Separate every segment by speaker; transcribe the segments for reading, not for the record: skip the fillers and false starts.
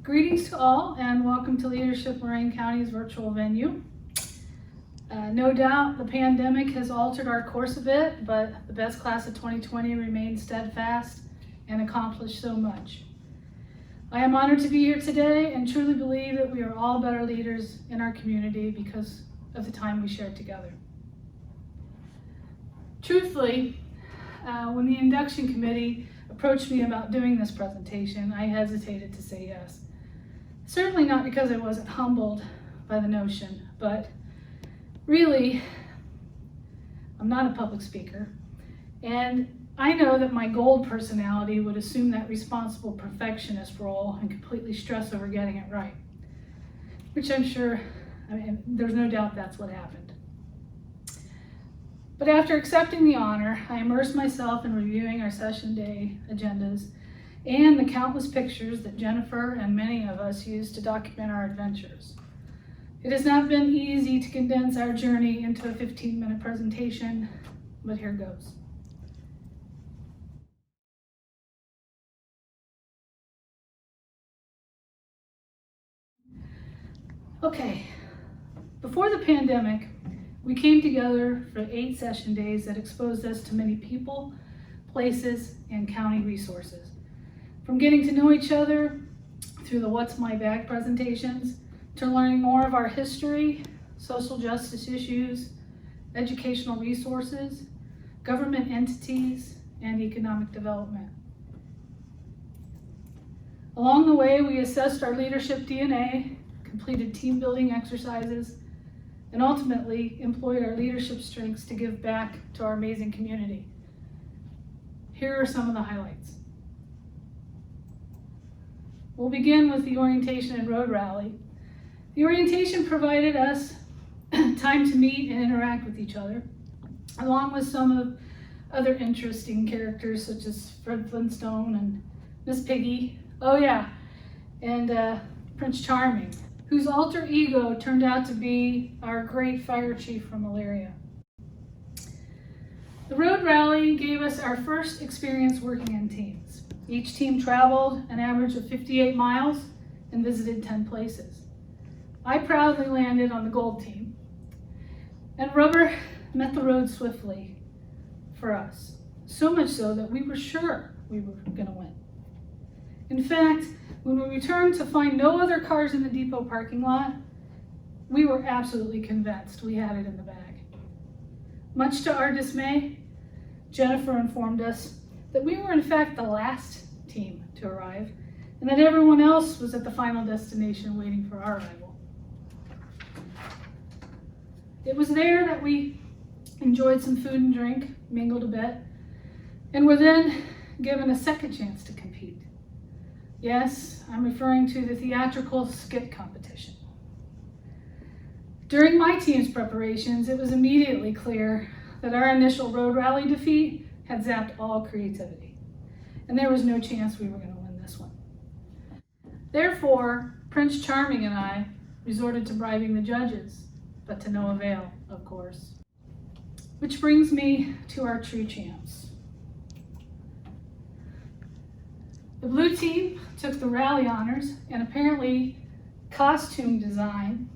Speaker 1: Greetings to all and welcome to Leadership Lorain County's virtual venue. No doubt the pandemic has altered our course a bit, but the best class of 2020 remains steadfast and accomplished so much. I am honored to be here today and truly believe that we are all better leaders in our community because of the time we shared together. Truthfully, when the induction committee approached me about doing this presentation, I hesitated to say yes. Certainly not because I wasn't humbled by the notion, but really, I'm not a public speaker, and I know that my gold personality would assume that responsible perfectionist role and completely stress over getting it right, which I'm sure, there's no doubt that's what happened. But after accepting the honor, I immersed myself in reviewing our session day agendas and the countless pictures that Jennifer and many of us used to document our adventures. It has not been easy to condense our journey into a 15-minute presentation, but here goes. Okay, before the pandemic, we came together for 8 session days that exposed us to many people, places, and county resources. From getting to know each other through the What's My Bag presentations, to learning more of our history, social justice issues, educational resources, government entities, and economic development. Along the way, we assessed our leadership DNA, completed team building exercises, and ultimately employed our leadership strengths to give back to our amazing community. Here are some of the highlights. We'll begin with the orientation and road rally. The orientation provided us time to meet and interact with each other, along with some of other interesting characters such as Fred Flintstone and Miss Piggy. Oh yeah, and Prince Charming, whose alter ego turned out to be our great fire chief from Malaria. The road rally gave us our first experience working in teams. Each team traveled an average of 58 miles and visited 10 places. I proudly landed on the gold team, and rubber met the road swiftly for us, so much so that we were sure we were going to win. In fact, when we returned to find no other cars in the depot parking lot, we were absolutely convinced we had it in the bag. Much to our dismay, Jennifer informed us that we were in fact the last team to arrive, and that everyone else was at the final destination waiting for our arrival. It was there that we enjoyed some food and drink, mingled a bit, and were then given a second chance to compete. Yes, I'm referring to the theatrical skit competition. During my team's preparations, it was immediately clear that our initial road rally defeat had zapped all creativity, and there was no chance we were going to win this one. Therefore, Prince Charming and I resorted to bribing the judges, but to no avail, of course. Which brings me to our true champs. The blue team took the rally honors, and apparently costume design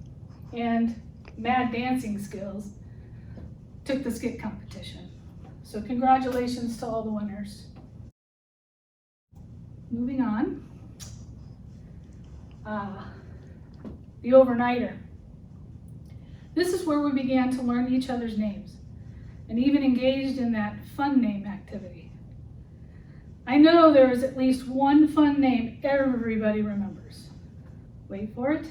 Speaker 1: and mad dancing skills took the skit competition. So congratulations to all the winners. Moving on. The overnighter. This is where we began to learn each other's names and even engaged in that fun name activity. I know there is at least one fun name everybody remembers. Wait for it.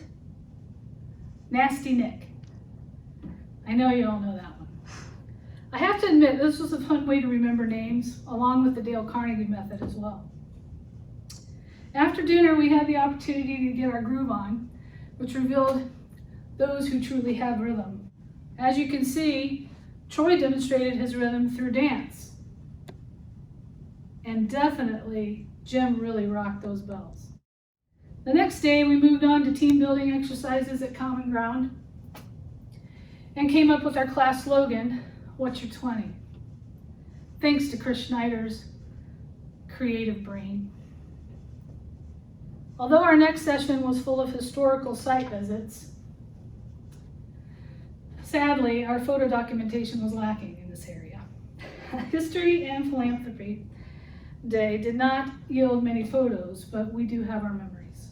Speaker 1: Nasty Nick. I know you all know that one. I have to admit, this was a fun way to remember names, along with the Dale Carnegie method as well. After dinner, we had the opportunity to get our groove on, which revealed those who truly have rhythm. As you can see, Troy demonstrated his rhythm through dance. And definitely, Jim really rocked those bells. The next day, we moved on to team building exercises at Common Ground and came up with our class slogan, What's Your 20? Thanks to Chris Schneider's creative brain. Although our next session was full of historical site visits, sadly, our photo documentation was lacking in this area. History and Philanthropy Day did not yield many photos, but we do have our memories.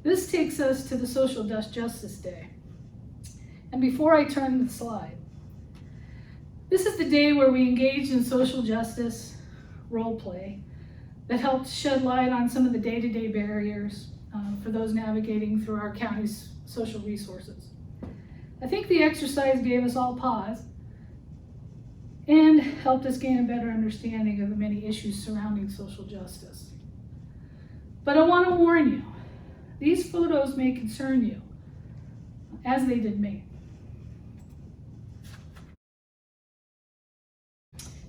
Speaker 1: This takes us to the Social Justice Day. And before I turn the slide, this is the day where we engaged in social justice role play that helped shed light on some of the day-to-day barriers for those navigating through our county's social resources. I think the exercise gave us all pause and helped us gain a better understanding of the many issues surrounding social justice. But I want to warn you, these photos may concern you, as they did me.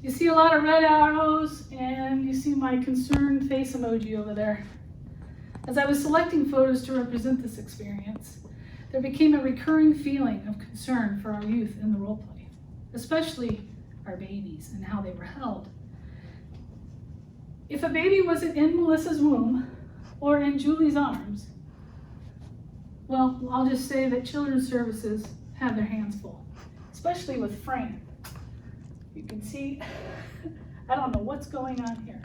Speaker 1: You see a lot of red arrows, and you see my concerned face emoji over there. As I was selecting photos to represent this experience, there became a recurring feeling of concern for our youth in the role play, especially our babies and how they were held. If a baby wasn't in Melissa's womb or in Julie's arms, well, I'll just say that Children's Services had their hands full, especially with Fran. You can see, I don't know what's going on here.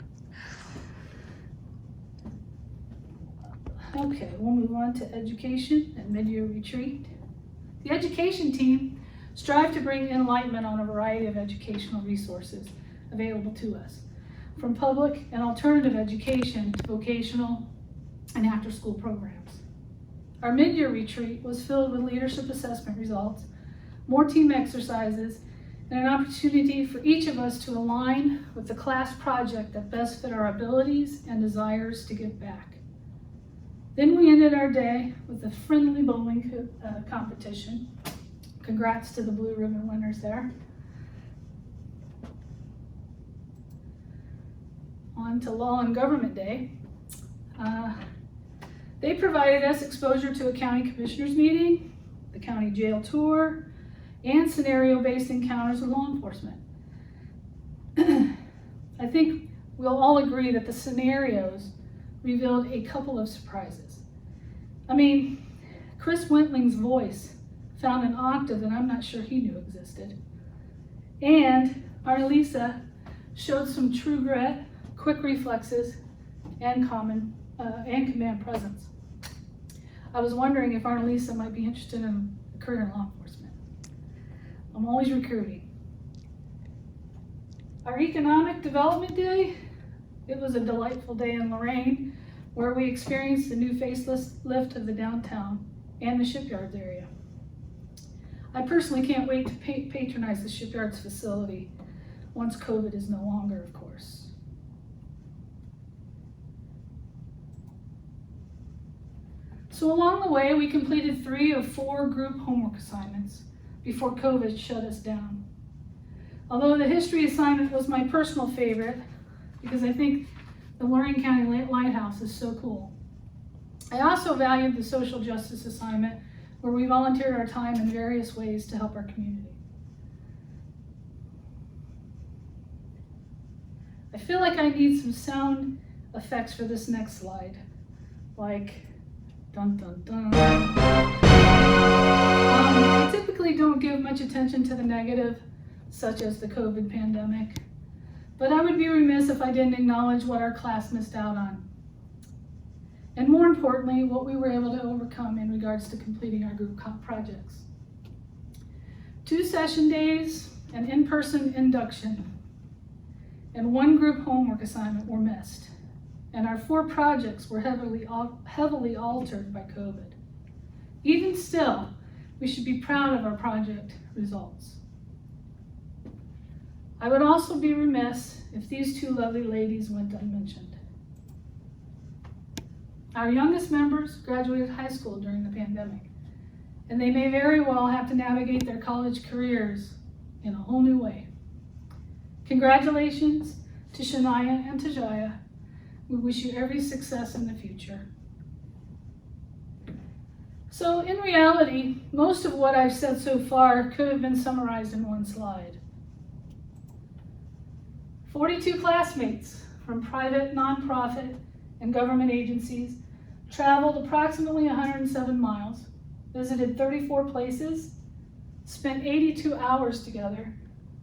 Speaker 1: Okay, we'll move on to education and mid-year retreat. The education team strive to bring enlightenment on a variety of educational resources available to us, from public and alternative education to vocational and after-school programs. Our mid-year retreat was filled with leadership assessment results, more team exercises, and an opportunity for each of us to align with the class project that best fit our abilities and desires to give back. Then we ended our day with a friendly bowling competition. Congrats to the blue ribbon winners there. On to Law and Government Day. They provided us exposure to a county commissioners meeting, the county jail tour, and scenario-based encounters with law enforcement. I think we'll all agree that the scenarios revealed a couple of surprises. I mean, Chris Wentling's voice found an octave that I'm not sure he knew existed. And Arnalisa showed some true grit, quick reflexes, and command presence. I was wondering if Arnalisa might be interested in a career in law enforcement. I'm always recruiting. Our Economic Development Day, it was a delightful day in Lorraine where we experienced the new facelift of the downtown and the shipyards area. I personally can't wait to patronize the shipyards facility once COVID is no longer, of course. So along the way, we completed 3 of 4 group homework assignments before COVID shut us down. Although the history assignment was my personal favorite, because I think the Lorraine County Lighthouse is so cool. I also valued the social justice assignment, where we volunteered our time in various ways to help our community. I feel like I need some sound effects for this next slide, like dun dun dun. I typically don't give much attention to the negative, such as the COVID pandemic, but I would be remiss if I didn't acknowledge what our class missed out on. And more importantly, what we were able to overcome in regards to completing our group projects. 2 session days, an in-person induction, and 1 group homework assignment were missed. And our 4 projects were heavily altered by COVID. Even still, we should be proud of our project results. I would also be remiss if these 2 lovely ladies went unmentioned. Our youngest members graduated high school during the pandemic, and they may very well have to navigate their college careers in a whole new way. Congratulations to Shania and Tajaya. We wish you every success in the future. So in reality, most of what I've said so far could have been summarized in 1 slide. 42 classmates from private, nonprofit, and government agencies traveled approximately 107 miles, visited 34 places, spent 82 hours together,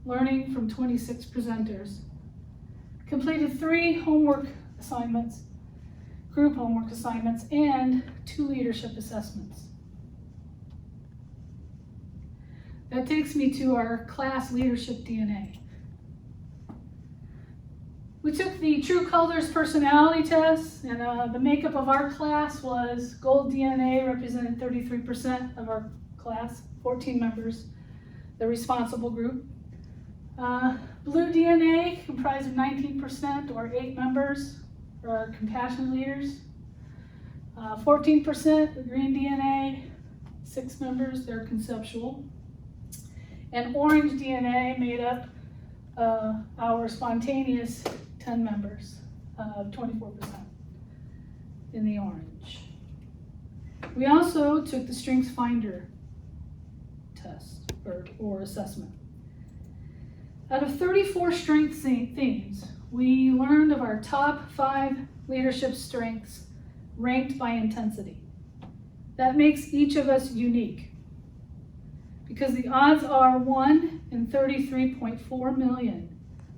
Speaker 1: learning from 26 presenters, completed 3 homework assignments, group homework assignments, and 2 leadership assessments. That takes me to our class leadership DNA. We took the True Colors personality test, and the makeup of our class was gold DNA represented 33% of our class, 14 members, the responsible group. Blue DNA comprised of 19%, or 8 members, are our compassion leaders. 14% the green DNA, 6 members, they're conceptual. And orange DNA made up our spontaneous 10 members, 24% in the orange. We also took the Strengths Finder test or assessment. Out of 34 strength themes, we learned of our top 5 leadership strengths ranked by intensity. That makes each of us unique, because the odds are 1 in 33.4 million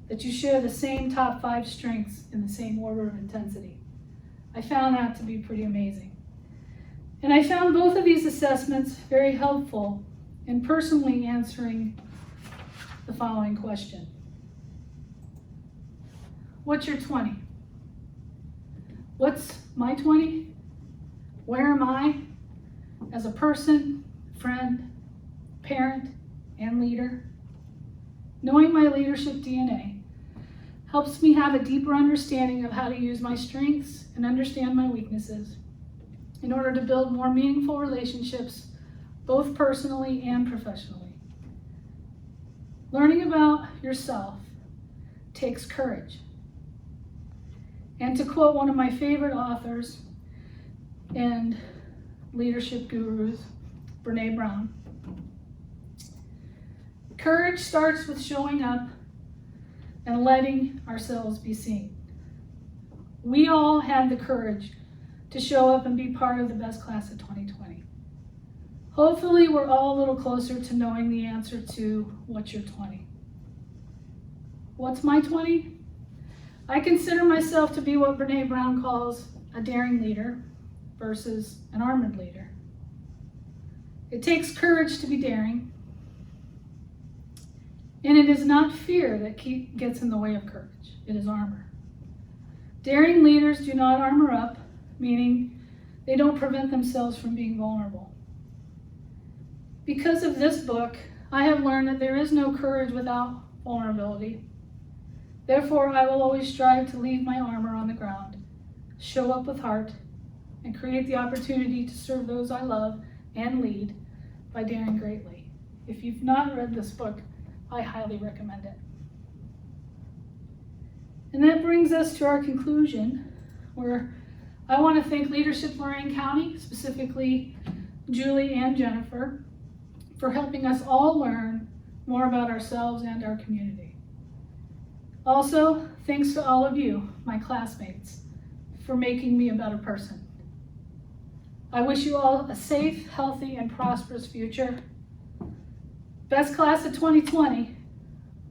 Speaker 1: that you share the same top 5 strengths in the same order of intensity. I found that to be pretty amazing. And I found both of these assessments very helpful in personally answering the following question. What's your 20? What's my 20? Where am I as a person, friend, parent, and leader? Knowing my leadership DNA helps me have a deeper understanding of how to use my strengths and understand my weaknesses in order to build more meaningful relationships, both personally and professionally. Learning about yourself takes courage. And to quote one of my favorite authors and leadership gurus, Brene Brown, courage starts with showing up and letting ourselves be seen. We all had the courage to show up and be part of the best class of 2020. Hopefully, we're all a little closer to knowing the answer to what's your 20. What's my 20? I consider myself to be what Brene Brown calls a daring leader versus an armored leader. It takes courage to be daring, and it is not fear that gets in the way of courage. It is armor. Daring leaders do not armor up, meaning they don't prevent themselves from being vulnerable. Because of this book, I have learned that there is no courage without vulnerability. Therefore, I will always strive to leave my armor on the ground, show up with heart, and create the opportunity to serve those I love and lead by daring greatly. If you've not read this book, I highly recommend it. And that brings us to our conclusion, where I want to thank Leadership Lorain County, specifically Julie and Jennifer, for helping us all learn more about ourselves and our community. Also, thanks to all of you, my classmates, for making me a better person. I wish you all a safe, healthy, and prosperous future. Best class of 2020,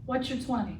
Speaker 1: what's your 20?